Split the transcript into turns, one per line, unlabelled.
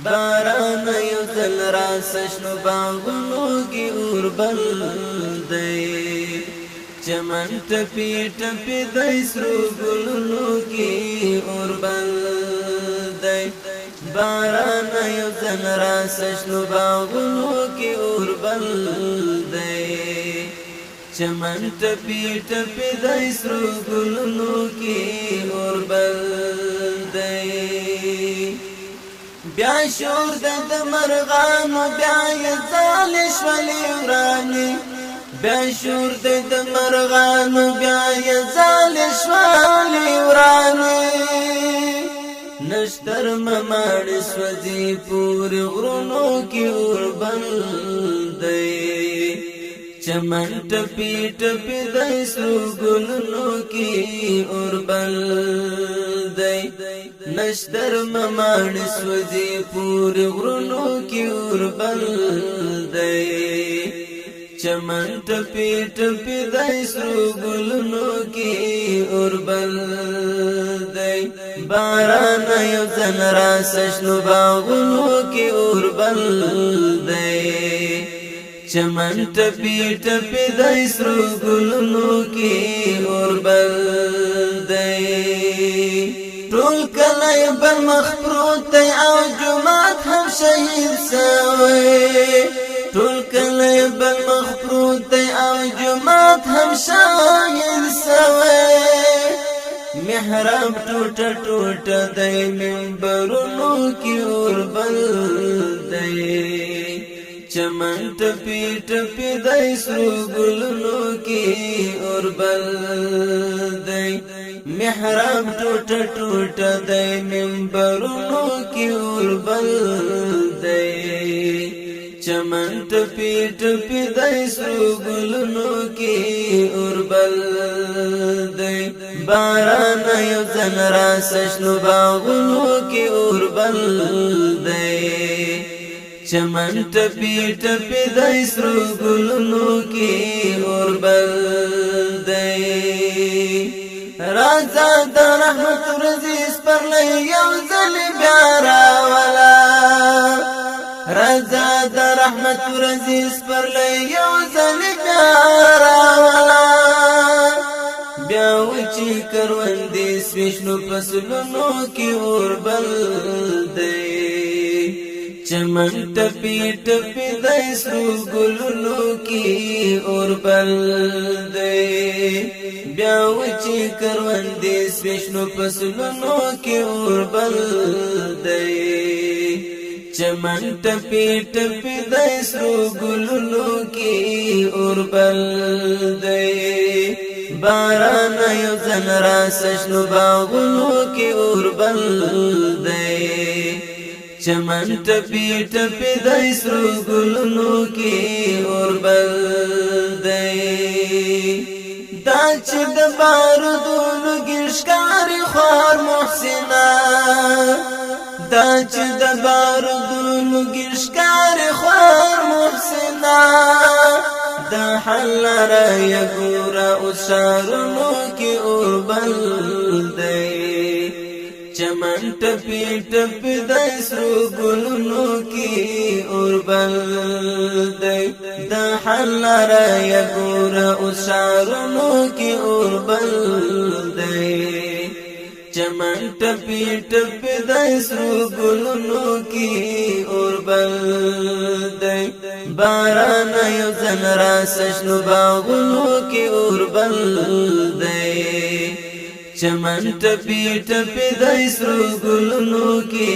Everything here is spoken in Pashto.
باران یو ځل راسه شنو باغونو کې اور بل دی چمن ټپي ټپي د سرو ګلونو کې اور بل دی باران یو ځل راسه شنو باغونو کې اور بل دی چمن ټپي ټپي د سرو ګلونو کې اور بل دی بیا شور د مرغانو بیا یې ځالې شولې ورانې بیا شور د مرغانو بیا یې ځالې شولې ورانې نشتر مماړې سوځي پورې غرونو کې اور بل دی چمن ټپي ټپي د سرو ګلونو کې اور بل دی نشتر مماړ سوځي پورې غرونو کې اور بل دی چمن ټپي ټپي د سرو ګلونو کې اور بل دی باران یو ځل راسه شنو باغونو کې اور بل دی چمن ټپي ټپي د سرو ګلونو کې اور بل دی ټول کله بل مخ پروت او جماعت هم شهید سوی ټول کله بل مخ پروت او جماعت هم شهید سوی محراب ټوټه ټوټه د منبرونو کې اور بل دی چمن ټپي ټپي د سرو ګلونو کې اور بل دی محراب ټوټه ټوټه د منبرونو کې اور بل دی چمن ټپي ټپي د سرو ګلونو کې اور بل دی باران یو ځل راسه شنو باغونو کې اور بل دی چمن ټپي ټپي د سرو ګلونو کې اور بل دی راځه د رحمت ورځې سپرلی یو ځل بیا راوله راځه د رحمت ورځې سپرلی یو ځل بیا راوله بیا وچې کروندې سوې شنو فصلونو کې اور بل دی چمن ټپي ټپي د سرو ګلونو کې اور بل دی بیا وچې کروندې سوې شنو فصلونو کې اور بل دی چمن ټپي ټپي د سرو ګلونو کې اور بل دی باران یو ځل راسه شنو باغونو کې اور بل دی چمن ټپي ټپي د سرو ګلونو کې اور بل دی دا چې د بارودونو ګرشکاري خوار محسنه دا چې د بارودونو ګرشکاري خوار محسنه دا حل را یګورا اوس شارونو کې اور بل دی چمن ټپي ټپي د سرو ګلونو کې اور بل دی دا حل را یګورا اوس شارونو کې اور بل دی چمن ټپي ټپي د سرو ګلونو کې اور بل دی باران یو ځل راسه شنو باغونو کې اور بل دی چمن ټپي ټپي د سرو ګلونو کې